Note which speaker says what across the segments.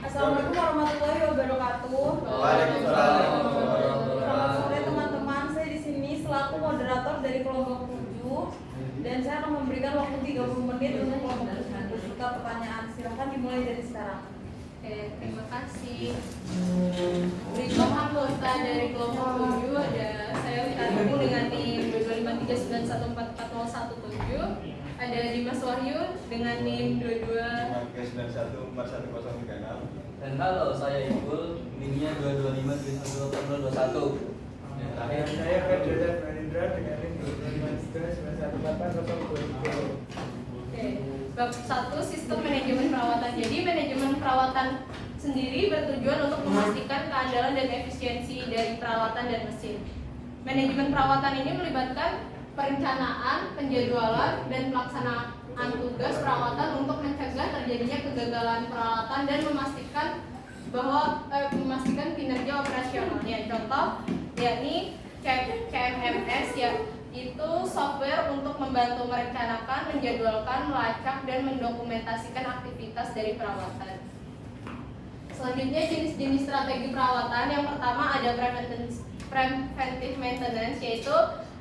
Speaker 1: Assalamualaikum warahmatullahi wabarakatuh.
Speaker 2: Waalaikumsalam.
Speaker 1: Selamat sore teman-teman. Saya di sini selaku moderator dari kelompok 7 dan saya akan memberikan waktu 30 menit untuk kelompok 7 beserta pertanyaan. Silakan dimulai dari sekarang.
Speaker 3: Oke, terima kasih. Berikut anggota dari kelompok 7 ada saya Witarimu dengan NIM 22391440117. Ada Dimas Wahyu dengan NIM
Speaker 2: 22914136.
Speaker 4: Dan halo, saya Iqbal, NIM-nya 225918021. Yang terakhir,
Speaker 5: Saya Ferdinand Manindra dengan NIM 25391480020.
Speaker 3: Oke, bab 1 sistem manajemen perawatan. Jadi manajemen perawatan sendiri bertujuan untuk memastikan keandalan dan efisiensi dari peralatan dan mesin. Manajemen perawatan ini melibatkan perencanaan, penjadwalan, dan pelaksanaan tugas perawatan untuk mencegah terjadinya kegagalan peralatan dan memastikan kinerja operasionalnya. Contoh yakni CMMS, yaitu software untuk membantu merencanakan, menjadwalkan, melacak, dan mendokumentasikan aktivitas dari perawatan. Selanjutnya jenis-jenis strategi perawatan. Yang pertama ada preventive maintenance, yaitu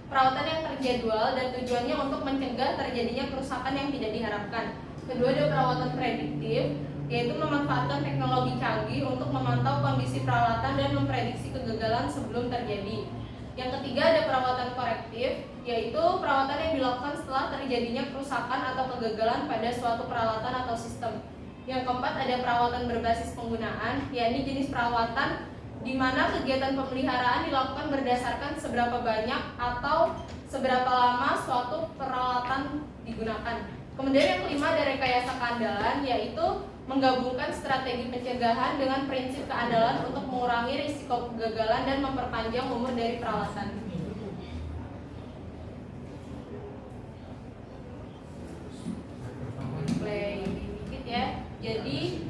Speaker 3: perawatan yang terjadwal dan tujuannya untuk mencegah terjadinya kerusakan yang tidak diharapkan. Kedua ada perawatan prediktif, yaitu memanfaatkan teknologi canggih untuk memantau kondisi peralatan dan memprediksi kegagalan sebelum terjadi. Yang ketiga ada perawatan korektif, yaitu perawatan yang dilakukan setelah terjadinya kerusakan atau kegagalan pada suatu peralatan atau sistem. Yang keempat ada perawatan berbasis penggunaan, yakni jenis perawatan di mana kegiatan pemeliharaan dilakukan berdasarkan seberapa banyak atau seberapa lama suatu peralatan digunakan. Kemudian yang kelima ada rekayasa keandalan, yaitu menggabungkan strategi pencegahan dengan prinsip keandalan untuk mengurangi risiko kegagalan dan memperpanjang umur dari peralatan. Play dikit ya. Jadi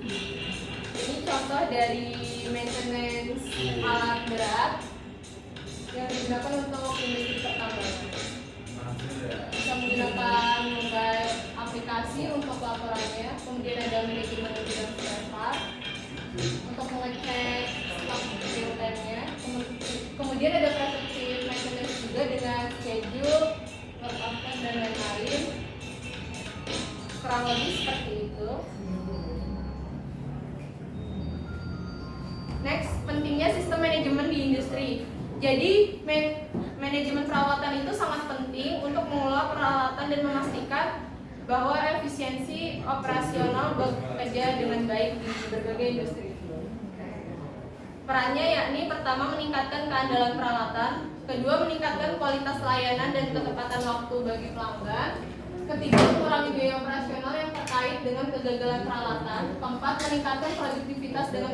Speaker 3: ini contoh dari maintenance alat berat yang digunakan untuk industri pertambangan. Bisa menggunakan mobile aplikasi untuk laporannya. Kemudian ada manajemen bidang spare part untuk mengecek stok real-time-nya. Kemudian ada preventive maintenance juga dengan schedule, work order, dan lain-lain. Kurang lebih seperti itu. Next, pentingnya sistem manajemen di industri. Jadi, manajemen perawatan itu sangat penting untuk mengelola peralatan dan memastikan bahwa efisiensi operasional bekerja dengan baik di berbagai industri. Perannya yakni pertama meningkatkan keandalan peralatan, kedua meningkatkan kualitas layanan dan ketepatan waktu bagi pelanggan, ketiga mengurangi biaya operasional yang terkait dengan kegagalan peralatan, keempat meningkatkan produktivitas dengan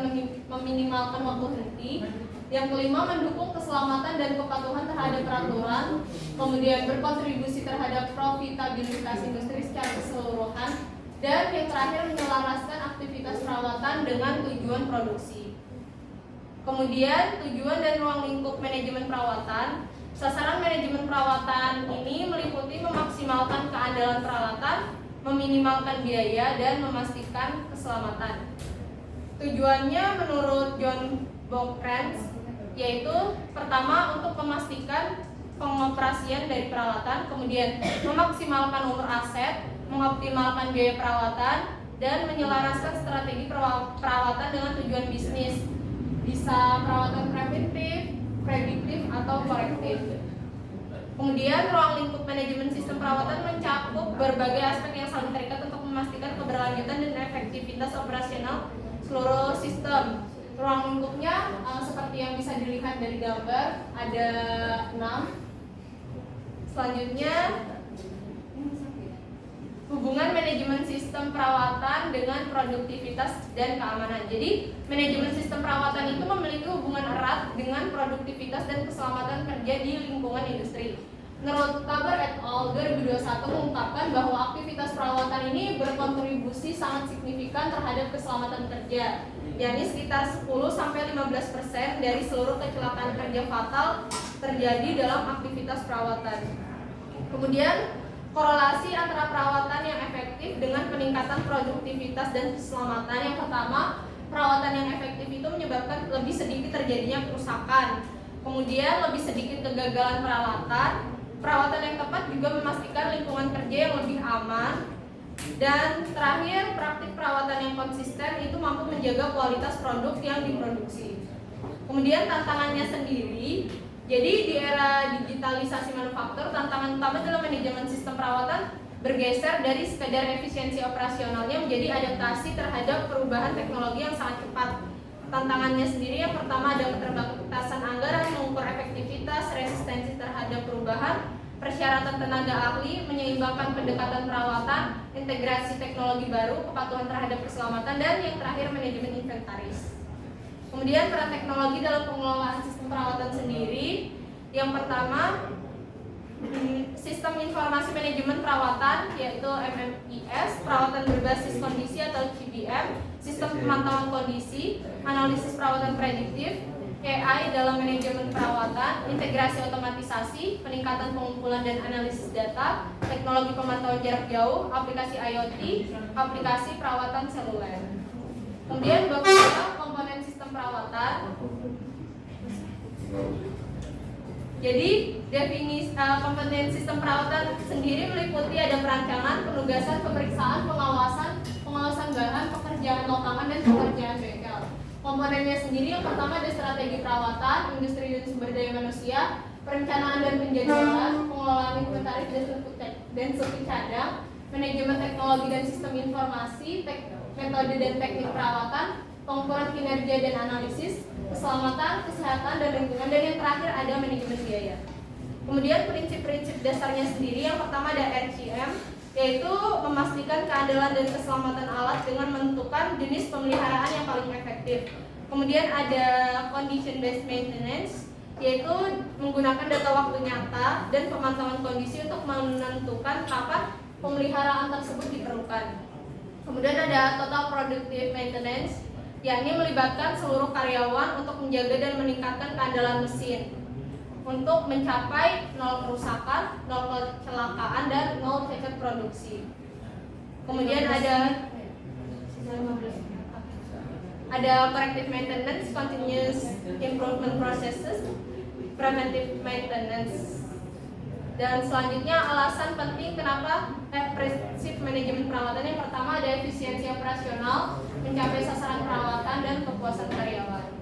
Speaker 3: meminimalkan waktu henti, yang kelima mendukung keselamatan dan kepatuhan terhadap peraturan, kemudian berkontribusi terhadap profitabilitas industri secara keseluruhan, dan yang terakhir menyelaraskan aktivitas perawatan dengan tujuan produksi. Kemudian tujuan dan ruang lingkup manajemen perawatan. Sasaran manajemen perawatan ini meliputi memaksimalkan keandalan peralatan, meminimalkan biaya, dan memastikan keselamatan. Tujuannya menurut John Bockrantz yaitu pertama untuk memastikan pengoperasian dari peralatan, kemudian memaksimalkan umur aset, mengoptimalkan biaya perawatan, dan menyelaraskan strategi perawatan dengan tujuan bisnis. Bisa perawatan preventif, prediktif, atau korektif. Kemudian ruang lingkup manajemen sistem perawatan mencakup berbagai aspek yang saling terikat untuk memastikan keberlanjutan dan efektivitas operasional seluruh sistem. Ruang lingkupnya seperti yang bisa dilihat dari gambar ada 6. Selanjutnya hubungan manajemen sistem perawatan dengan produktivitas dan keamanan. Jadi manajemen sistem perawatan itu memiliki hubungan erat dengan produktivitas dan keselamatan kerja di lingkungan industri. Menurut Kaber et al. 2021 mengungkapkan bahwa aktivitas perawatan ini berkontribusi sangat signifikan terhadap keselamatan kerja, yakni sekitar 10-15% dari seluruh kecelakaan kerja fatal terjadi dalam aktivitas perawatan. Kemudian korelasi antara perawatan yang efektif dengan peningkatan produktivitas dan keselamatan. Yang pertama, perawatan yang efektif itu menyebabkan lebih sedikit terjadinya kerusakan, kemudian lebih sedikit kegagalan peralatan. Perawatan yang tepat juga memastikan lingkungan kerja yang lebih aman. Dan terakhir, praktik perawatan yang konsisten itu mampu menjaga kualitas produk yang diproduksi. Kemudian tantangannya sendiri, jadi di era digitalisasi manufaktur, tantangan utama dalam manajemen sistem perawatan bergeser dari sekadar efisiensi operasionalnya menjadi adaptasi terhadap perubahan teknologi yang sangat cepat. Tantangannya sendiri yang pertama ada keterbatasan anggaran, mengukur efektivitas, resistensi terhadap perubahan, persyaratan tenaga ahli, menyeimbangkan pendekatan perawatan, integrasi teknologi baru, kepatuhan terhadap keselamatan, dan yang terakhir manajemen inventaris. Kemudian peran teknologi dalam pengelolaan sistem perawatan sendiri, yang pertama sistem informasi manajemen perawatan yaitu MMIS, perawatan berbasis kondisi atau CBM, sistem pemantauan kondisi, analisis perawatan prediktif, AI dalam manajemen perawatan, integrasi otomatisasi, peningkatan pengumpulan dan analisis data, teknologi pemantauan jarak jauh, aplikasi IoT, aplikasi perawatan seluler. Kemudian beberapa komponen sistem perawatan. Jadi definisi komponen sistem perawatan sendiri meliputi ada perancangan, penugasan, pemeriksaan, pengawasan bahan, pekerjaan lapangan, dan pekerjaan bengkel. Komponennya sendiri yang pertama ada strategi perawatan, industri dan sumber daya manusia, perencanaan dan penjadwalan, pengelolaan inventaris dan sirkuit cadang, manajemen teknologi dan sistem informasi, metode dan teknik perawatan, pengukuran kinerja dan analisis, keselamatan, kesehatan, dan lingkungan, dan yang terakhir ada manajemen biaya. Kemudian prinsip-prinsip dasarnya sendiri yang pertama ada RCM, yaitu memastikan keandalan dan keselamatan alat dengan menentukan jenis pemeliharaan yang paling efektif. Kemudian ada condition based maintenance, yaitu menggunakan data waktu nyata dan pemantauan kondisi untuk menentukan kapan pemeliharaan tersebut diperlukan. Kemudian ada total productive maintenance, yakni melibatkan seluruh karyawan untuk menjaga dan meningkatkan keandalan mesin untuk mencapai 0 kerusakan, 0 kecelakaan, dan 0 cacat produksi. Kemudian ada corrective maintenance, continuous improvement processes, preventive maintenance. Dan selanjutnya alasan penting kenapa prinsip manajemen perawatan yang pertama ada efisiensi operasional, mencapai sasaran perawatan, dan kepuasan karyawan.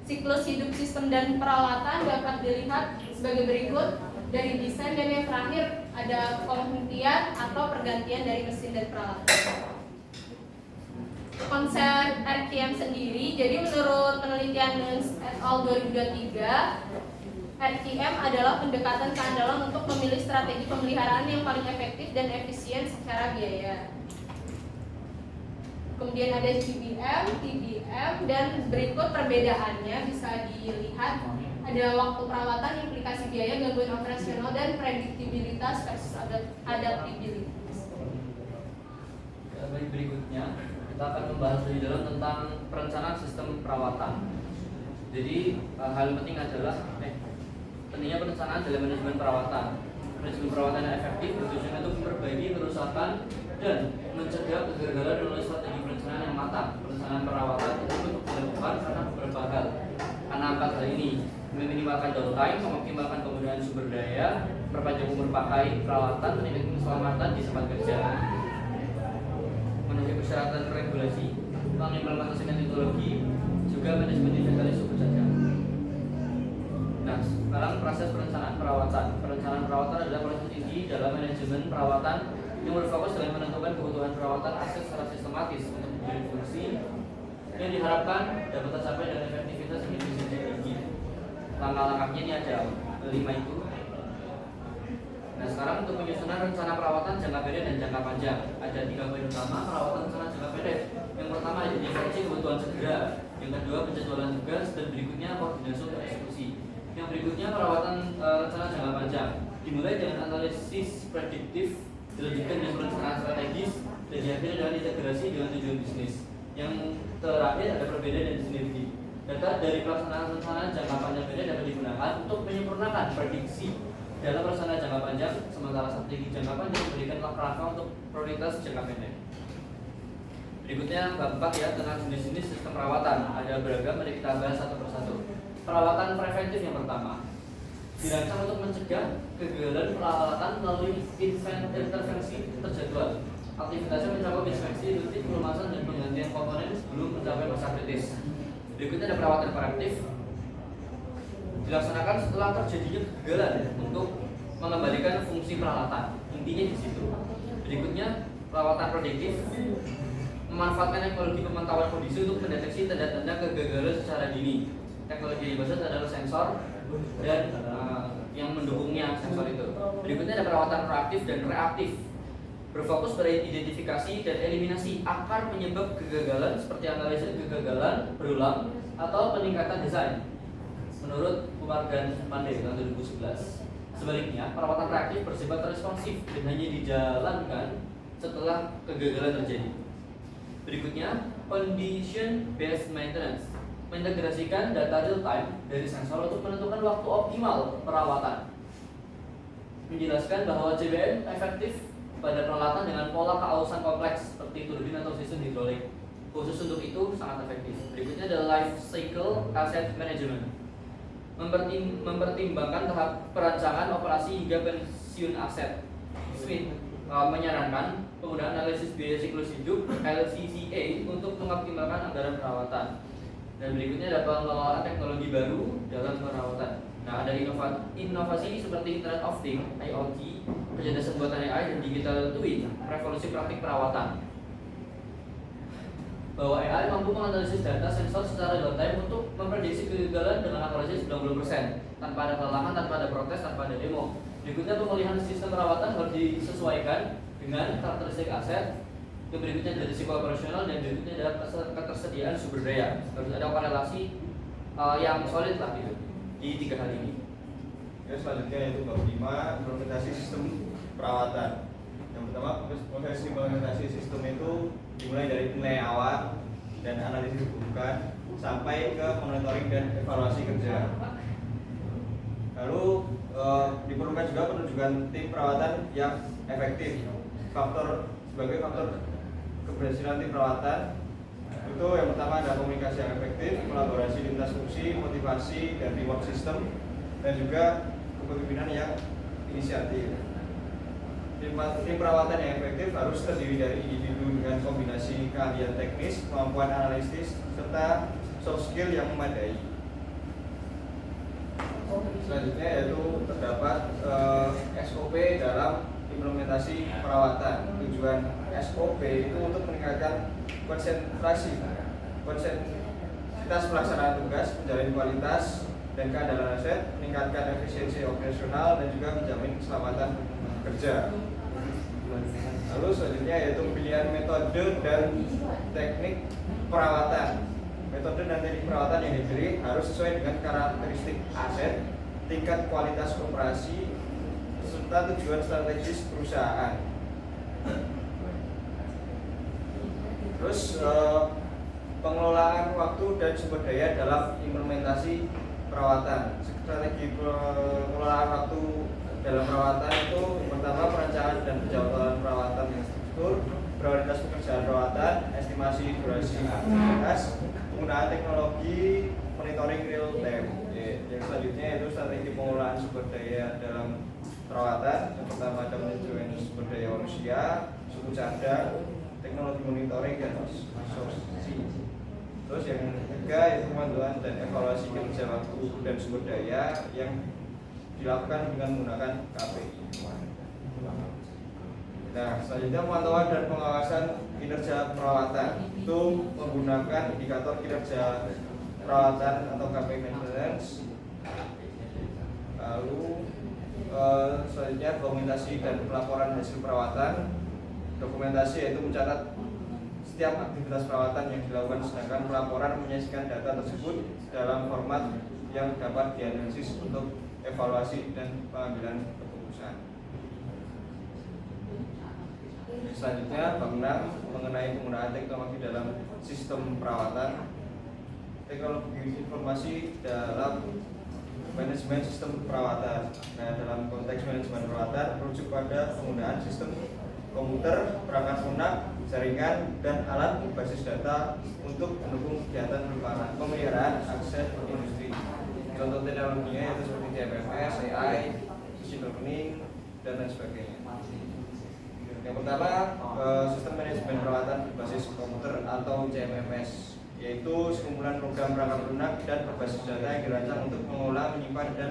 Speaker 3: Siklus hidup sistem dan perawatan dapat dilihat sebagai berikut dari desain, dan yang terakhir ada penghentian atau pergantian dari mesin dan peralatan. Konsep RTM sendiri, jadi menurut penelitian Nunes et al. 2023, RTM adalah pendekatan keandalan untuk memilih strategi pemeliharaan yang paling efektif dan efisien secara biaya. Kemudian ada CBM, TBM, dan berikut perbedaannya bisa dilihat. Ada waktu perawatan, implikasi biaya, gangguan operasional, dan prediktibilitas versus adaptabilitas.
Speaker 4: Baik, berikutnya kita akan membahas lebih dalam tentang perencanaan sistem perawatan. Jadi hal penting adalah pentingnya perencanaan dalam manajemen perawatan. Manajemen perawatan yang efektif bertujuan untuk memperbaiki kerusakan dan mencegah kegagalan melalui strategi perencanaan yang matang. Perencanaan perawatan itu untuk dilakukan karena beberapa hal. Karena empat hal ini: meminimalkan downtime, mengoptimalkan penggunaan sumber daya, memperpanjang umur pakai peralatan, meningkatkan keselamatan di tempat kerja, memenuhi persyaratan regulasi, mengimplementasi metodologi, juga manajemen inventaris sumber daya. Nah, sekarang proses perencanaan perawatan. Perencanaan perawatan adalah proses inti dalam manajemen perawatan yang berfokus dalam menentukan kebutuhan perawatan aset secara sistematis untuk menjadi fungsi yang diharapkan dapat tercapai dengan efektivitas yang efisiensi tinggi. Langkah-langkahnya ini ada 5 itu. Nah, sekarang untuk penyusunan rencana perawatan jangka pendek dan jangka panjang ada 3 poin utama perawatan rencana jangka pendek. Yang pertama identifikasi kebutuhan segera, yang kedua penjadwalan tugas, dan berikutnya koordinasi untuk eksekusi. Yang berikutnya perawatan rencana jangka panjang dimulai dengan analisis prediktif, dilanjutkan dengan perencanaan strategis, dan diakhiri dengan integrasi dengan tujuan bisnis. Yang terakhir ada perbedaan dan sinergi. Data dari pelaksanaan rencana jangka panjang pendek dapat digunakan untuk menyempurnakan prediksi dalam rencana jangka panjang, sementara strategi jangka panjang memberikan langkah untuk prioritas jangka pendek. Berikutnya bab 4 ya, tentang jenis-jenis sistem perawatan. Ada beragam, mari kita bahas satu persatu. Perawatan preventif yang pertama dirancang untuk mencegah kegagalan perawatan melalui intervensi terjadwal. Aktivitasnya mencakup inspeksi rutin, pelumasan, dan penggantian komponen sebelum mencapai masa kritis. Berikutnya ada perawatan preventif, dilaksanakan setelah terjadinya kegagalan untuk mengembalikan fungsi peralatan. Intinya di situ. Berikutnya perawatan prediktif, memanfaatkan teknologi pemantauan kondisi untuk mendeteksi tanda-tanda kegagalan secara dini. Teknologi yang dimaksud adalah sensor dan yang mendukungnya sensor itu. Berikutnya ada perawatan proaktif dan reaktif, berfokus pada identifikasi dan eliminasi akar penyebab kegagalan seperti analisis kegagalan berulang atau peningkatan desain menurut Kumargan Pandey tahun 2011. Sebaliknya, perawatan reaktif bersifat responsif dan hanya dijalankan setelah kegagalan terjadi. Berikutnya, condition based maintenance, mengintegrasikan data real time dari sensor untuk menentukan waktu optimal perawatan. Menjelaskan bahwa CBM efektif pada peralatan dengan pola keausan kompleks seperti turbin atau sistem hidrolik. Khusus untuk itu sangat efektif. Berikutnya adalah life cycle asset management, mempertimbangkan tahap perancangan operasi hingga pensiun aset. Smith menyarankan penggunaan analisis biaya siklus hidup (LCCA) untuk mengoptimalkan anggaran perawatan. Dan berikutnya ada pengelolaan teknologi baru dalam perawatan. Nah, ada inovasi seperti Internet of Things (IoT), kecerdasan buatan AI, dan digital twin, revolusi praktik perawatan. Bahwa AI mampu menganalisis data sensor secara real time untuk memprediksi kegagalan dengan akurasi 90%, tanpa ada kelelahan, tanpa ada protes, tanpa ada demo. Berikutnya, pemulihan sistem perawatan harus disesuaikan dengan karakteristik aset. Yang berikutnya ada risiko operasional, dan berikutnya ada ketersediaan sumber daya. Harus ada korelasi yang solid lah gitu di 3 hal ini.
Speaker 2: Ya, selanjutnya yaitu bab 5, implementasi sistem perawatan. Yang pertama, proses implementasi sistem itu dimulai dari penilai awal dan analisis kebutuhan sampai ke monitoring dan evaluasi kerja. Lalu diperlukan juga penunjukan tim perawatan yang efektif. Sebagai faktor keberhasilan tim perawatan itu yang pertama ada komunikasi yang efektif, kolaborasi lintas fungsi, motivasi dan reward system, dan juga kepemimpinan yang inisiatif. Tim perawatan yang efektif harus terdiri dari individu dengan kombinasi keahlian teknis, kemampuan analitis, serta soft skill yang memadai. Selanjutnya yaitu terdapat SOP dalam implementasi perawatan. Tujuan SOP itu untuk meningkatkan konsentrasitas pelaksanaan tugas, menjalin kualitas dan keandalan aset, meningkatkan efisiensi operasional, dan juga menjamin keselamatan kerja. Lalu selanjutnya yaitu pilihan metode dan teknik perawatan. Metode dan teknik perawatan yang dipilih harus sesuai dengan karakteristik aset, tingkat kualitas operasi, serta tujuan strategis perusahaan. Terus pengelolaan waktu dan sumber daya dalam implementasi perawatan. Strategi pengelolaan waktu dalam perawatan itu pertama perencanaan dan penjadwalan perawatan yang struktur, prioritas pekerjaan perawatan, estimasi durasi aktivitas, penggunaan teknologi, monitoring real time. Yang selanjutnya itu strategi pengelolaan sumber daya dalam perawatan. Yang pertama ada manajemen sumber daya manusia, suku cadang, teknologi monitoring dan absorpsi. Terus yang ketiga yaitu pemantauan dan evaluasi kinerja waktu dan sumber daya yang dilakukan dengan menggunakan KPI. Nah, selanjutnya pemantauan dan pengawasan kinerja perawatan itu menggunakan indikator kinerja perawatan atau KPI maintenance. Lalu selanjutnya dokumentasi dan pelaporan hasil perawatan. Dokumentasi yaitu mencatat setiap aktivitas perawatan yang dilakukan, sedangkan pelaporan menyajikan data tersebut dalam format yang dapat dianalisis untuk evaluasi dan pengambilan keputusan. Selanjutnya bab 6 mengenai penggunaan teknologi dalam sistem perawatan. Teknologi informasi dalam manajemen sistem perawatan. Nah, dalam konteks manajemen perawatan merujuk pada penggunaan sistem komputer, perangkat lunak, jaringan, dan alat berbasis data untuk mendukung kegiatan pemeliharaan aset industri. Contoh teknologinya yaitu seperti CMMS, AI, machine learning, dan lain sebagainya. Yang pertama, sistem manajemen perawatan berbasis komputer atau CMMS, yaitu sekumpulan program perangkat lunak dan berbasis data yang dirancang untuk mengolah, menyimpan, dan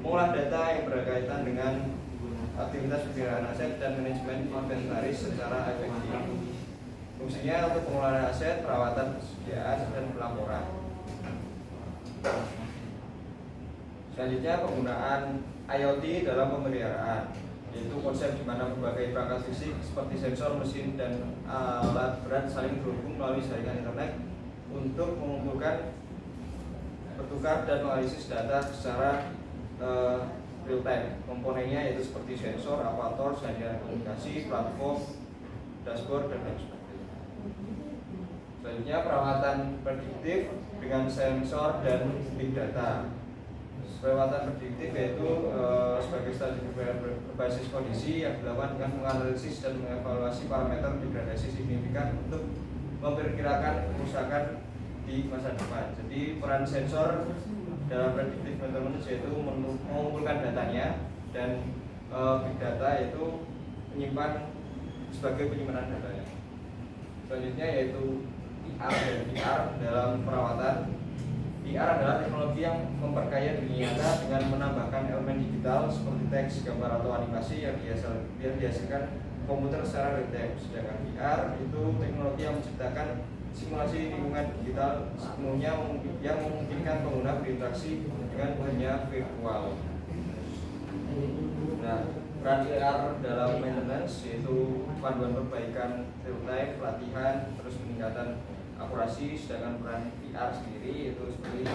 Speaker 2: mengolah data yang berkaitan dengan aktivitas pemeliharaan aset dan manajemen inventaris secara efektif. Fungsinya untuk pengolahan aset, perawatan, persediaan, dan pelaporan. Selanjutnya, penggunaan IoT dalam pemeliharaan, yaitu konsep di mana berbagai perangkat fisik seperti sensor, mesin, dan alat berat saling terhubung melalui jaringan internet untuk mengumpulkan, bertukar, dan menganalisis data secara real time. Komponennya yaitu seperti sensor, aparatur, saluran komunikasi, platform, dashboard, dan lain sebagainya. Selanjutnya, perawatan prediktif dengan sensor dan big data. Perawatan prediktif yaitu sebagai strategi berbasis kondisi yang dilakukan dengan menganalisis dan mengevaluasi parameter degradasi signifikan untuk memperkirakan kerusakan di masa depan. Jadi peran sensor dalam predictive maintenance yaitu mengumpulkan datanya, dan big data yaitu menyimpan sebagai penyimpanan datanya. Selanjutnya yaitu IR dan VR dalam perawatan. VR adalah teknologi yang memperkaya dunia nyata dengan menambahkan elemen digital seperti teks, gambar, atau animasi yang dihasilkan komputer secara real time. Sedangkan VR itu teknologi yang menciptakan simulasi lingkungan digital sepenuhnya yang memungkinkan pengguna berinteraksi dengan dunia virtual. Nah, peran VR dalam maintenance yaitu panduan perbaikan real time, pelatihan, terus peningkatan akurasi. Sedangkan peran VR sendiri yaitu seperti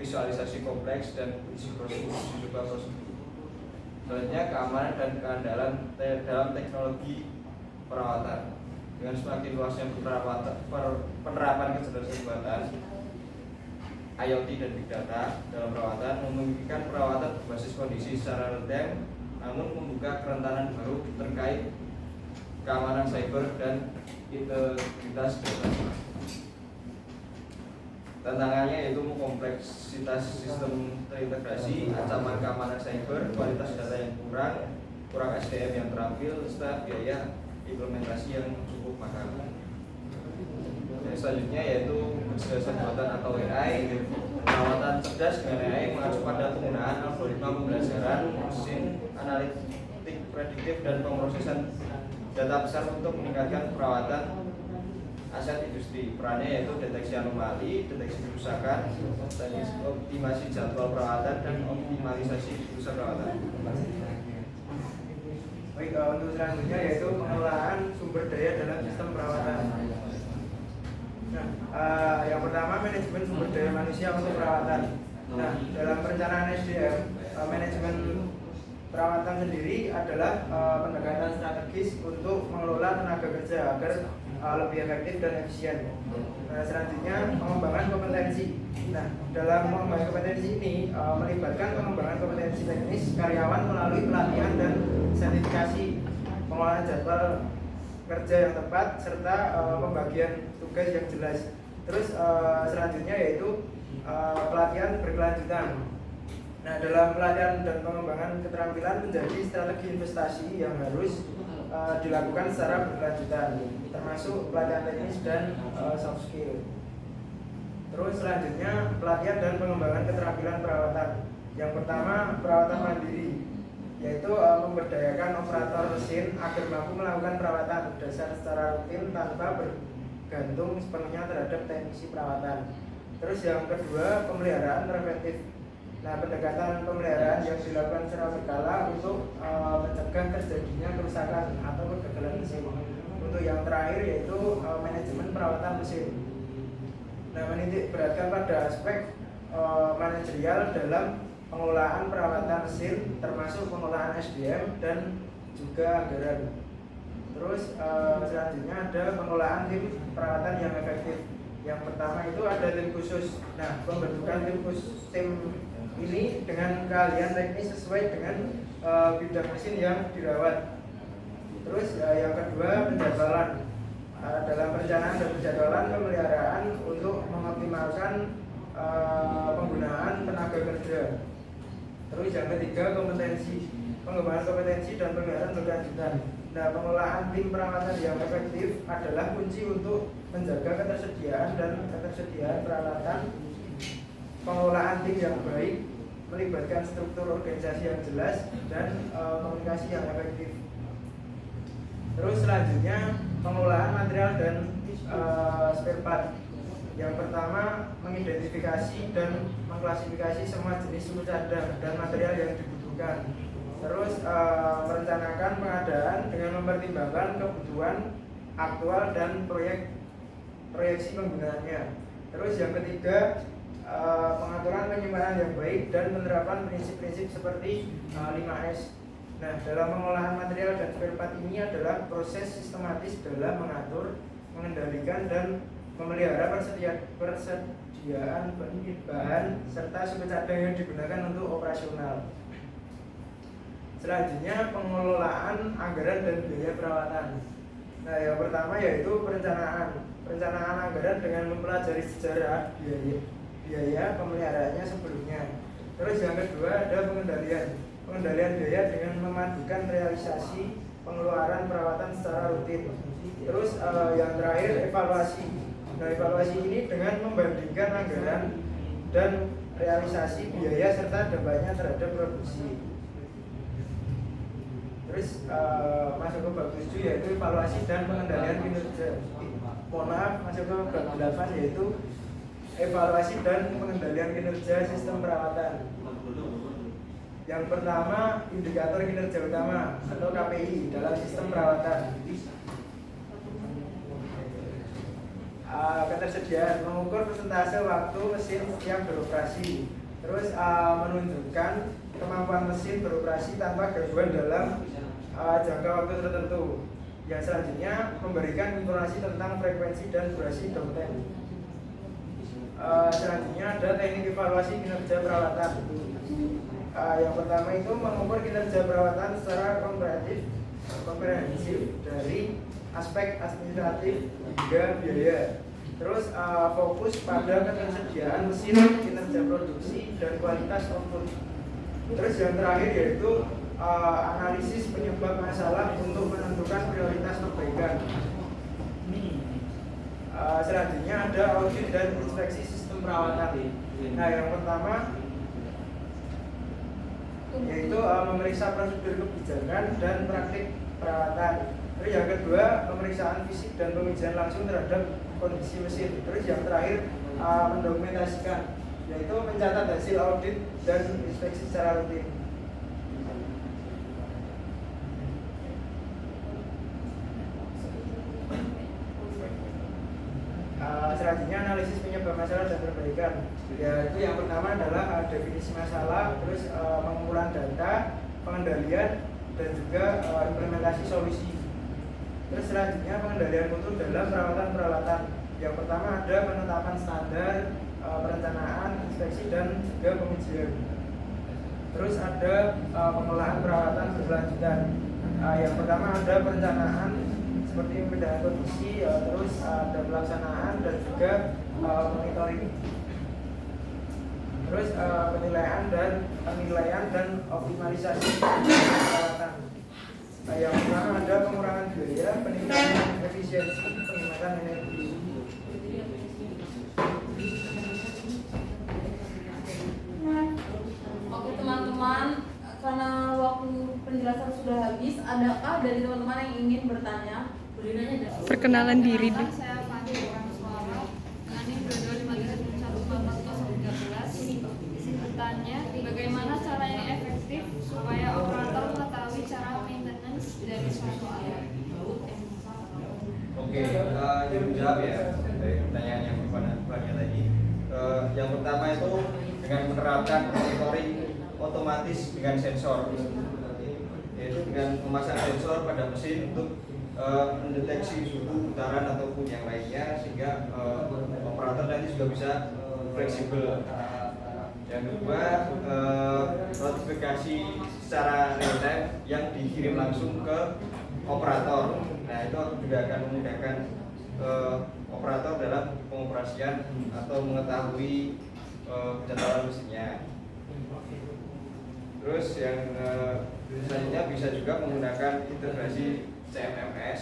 Speaker 2: visualisasi kompleks dan uji coba prosedur. Selanjutnya, keamanan dan keandalan dalam teknologi perawatan. Dengan semakin luasnya penerapan kecerdasan buatan, IoT dan big data dalam perawatan memungkinkan perawatan berbasis kondisi secara real time, namun membuka kerentanan baru terkait keamanan cyber dan integritas data. Tantangannya yaitu kompleksitas sistem terintegrasi, ancaman keamanan cyber, kualitas data yang kurang SDM yang terampil, serta biaya implementasi yang cukup mahal. Selanjutnya yaitu kecerdasan buatan atau AI. Perawatan cerdas dengan AI mengacu pada penggunaan algoritma pembelajaran, mesin analitik prediktif, dan pemrosesan data besar untuk meningkatkan perawatan aset industri. Perannya yaitu deteksi anomali, deteksi kerusakan, optimasi jadwal perawatan, dan optimalisasi usaha perawatan.
Speaker 5: Baik, untuk selanjutnya yaitu pengelolaan sumber daya dalam sistem perawatan. Nah, yang pertama, manajemen sumber daya manusia untuk perawatan. Nah, dalam perencanaan SDM, manajemen perawatan sendiri adalah pendekatan strategis untuk mengelola tenaga kerja agar lebih efektif dan efisien. Nah, selanjutnya, pengembangan kompetensi. Nah, dalam pengembangan kompetensi ini melibatkan pengembangan kompetensi teknis karyawan melalui pelatihan dan sertifikasi, pengolahan jadwal kerja yang tepat, serta pembagian tugas yang jelas. Terus selanjutnya yaitu pelatihan berkelanjutan. Nah, dalam pelatihan dan pengembangan keterampilan menjadi strategi investasi yang harus dilakukan secara berkelanjutan, termasuk pelatihan teknis dan soft skill. Terus selanjutnya, pelatihan dan pengembangan keterampilan perawatan. Yang pertama, perawatan mandiri, yaitu memberdayakan operator mesin agar mampu melakukan perawatan dasar secara rutin tanpa bergantung sepenuhnya terhadap teknisi perawatan. Terus yang kedua, pemeliharaan preventif. Nah, pendekatan pemeliharaan yang dilakukan secara berkala untuk mencegah terjadinya kerusakan atau kegagalan mesin. Untuk yang terakhir yaitu manajemen perawatan mesin. Nah, menitik beratkan pada aspek manajerial dalam pengelolaan perawatan mesin, termasuk pengelolaan SDM dan juga anggaran. Terus selanjutnya ada pengelolaan tim perawatan yang efektif. Yang pertama itu ada tim khusus. Nah, pembentukan tim ini dengan keahlian teknis sesuai dengan bidang mesin yang dirawat. Terus yang kedua, penjadwalan. Dalam perencanaan dan penjadwalan pemeliharaan untuk mengoptimalkan penggunaan tenaga kerja. Terus yang ketiga, kompetensi, pengembangan kompetensi dan pemeliharaan berkelanjutan. Nah, pengelolaan tim perawatan yang efektif adalah kunci untuk menjaga ketersediaan peralatan, pengelolaan tim yang baik, melibatkan struktur organisasi yang jelas dan komunikasi yang efektif. Terus selanjutnya, pengelolaan material dan spare part. Yang pertama, mengidentifikasi dan mengklasifikasi semua jenis suku cadang dan material yang dibutuhkan. Terus merencanakan pengadaan dengan mempertimbangkan kebutuhan aktual dan proyeksi penggunaannya. Terus yang ketiga, pengaturan penyimpanan yang baik dan penerapan prinsip-prinsip seperti 5S. Nah, dalam pengolahan material dan spare part ini adalah proses sistematis dalam mengatur, mengendalikan dan memelihara persediaan bahan serta sumber cadang yang digunakan untuk operasional. Selanjutnya, pengelolaan anggaran dan biaya perawatan. Nah, yang pertama yaitu perencanaan anggaran dengan mempelajari sejarah biaya pemeliharaannya sebelumnya. Terus yang kedua ada pengendalian biaya dengan memadukan realisasi pengeluaran perawatan secara rutin. Terus yang terakhir, evaluasi. Nah, evaluasi ini dengan membandingkan anggaran dan realisasi biaya serta dampaknya terhadap produksi. Terus masuk ke bab 7 yaitu evaluasi dan pengendalian kinerja. Mohon maaf, masuk ke bab 8 yaitu evaluasi dan pengendalian kinerja sistem perawatan. Yang pertama, indikator kinerja utama atau KPI dalam sistem perawatan. Ketersediaan, mengukur persentase waktu mesin setiap beroperasi. Terus menunjukkan kemampuan mesin beroperasi tanpa gangguan dalam jangka waktu tertentu. Yang selanjutnya, memberikan informasi tentang frekuensi dan durasi downtime. Selanjutnya ada teknik evaluasi kinerja perawatan. Yang pertama itu mengukur kinerja perawatan secara komprehensif dari aspek administratif hingga biaya. Terus fokus pada ketersediaan mesin, kinerja produksi dan kualitas output. Terus yang terakhir yaitu analisis penyebab masalah untuk menentukan prioritas perbaikan. Selanjutnya ada audit dan inspeksi sistem perawatan. Nah, yang pertama yaitu memeriksa prosedur kebijakan dan praktik perawatan. Terus yang kedua, pemeriksaan fisik dan pengujian langsung terhadap kondisi mesin. Terus yang terakhir, mendokumentasikan, yaitu mencatat hasil audit dan inspeksi secara rutin. Selanjutnya analisis penyebab masalah dan perbaikan. Yaitu yang pertama adalah definisi masalah, terus pengumpulan data, pengendalian dan juga implementasi solusi. Terus selanjutnya pengendalian mutu dalam perawatan-peralatan. Yang pertama ada penetapan standar, perencanaan, inspeksi dan juga pengujian. Terus ada pengolahan perawatan berkelanjutan. Yang pertama ada perencanaan seperti pemindahan kondisi, terus ada pelaksanaan dan juga monitoring. Terus penilaian dan optimalisasi perawatan. Yang pertama ada pengurangan biaya, peningkatan efisiensi, penghematan energi.
Speaker 1: Oke teman-teman, karena waktu penjelasan sudah habis, adakah dari teman-teman yang ingin bertanya?
Speaker 6: Perkenalan diri dulu.
Speaker 7: Saya Fandi orang Suara dengan NIM 22534013. Izin bertanya, bagaimana cara yang efektif supaya operator mengetahui cara maintenance dari suatu alat?
Speaker 2: Oke, jawab ya dari pertanyaan yang banyak tadi. Yang pertama itu dengan menerapkan monitoring otomatis dengan sensor, yaitu dengan memasang sensor pada mesin untuk mendeteksi suhu putaran ataupun yang lainnya, sehingga operator nanti juga bisa fleksibel Yang kedua, notifikasi secara real time yang dikirim langsung ke operator. Nah, itu juga akan memudahkan operator dalam pengoperasian atau mengetahui kejatuhan mesinnya. Terus yang selanjutnya bisa juga menggunakan integrasi CMMS,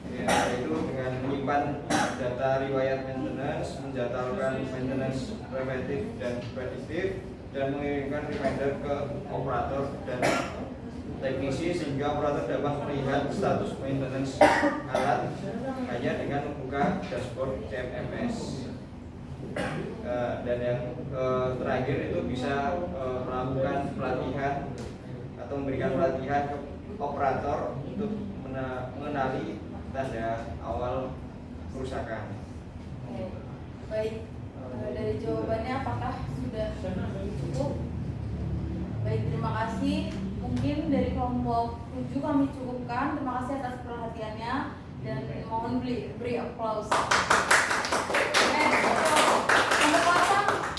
Speaker 2: yaitu dengan menyimpan data riwayat maintenance, menjadwalkan maintenance preventif dan prediktif, dan mengirimkan reminder ke operator dan teknisi sehingga operator dapat melihat status maintenance alat hanya dengan membuka dashboard CMMS. Dan yang terakhir itu bisa melakukan pelatihan atau memberikan pelatihan ke operator untuk mengenali tanda awal kerusakan.
Speaker 1: Baik, dari jawabannya apakah sudah cukup? Baik, terima kasih. Mungkin dari kelompok 7 kami cukupkan. Terima kasih atas perhatiannya dan mohon beri applause.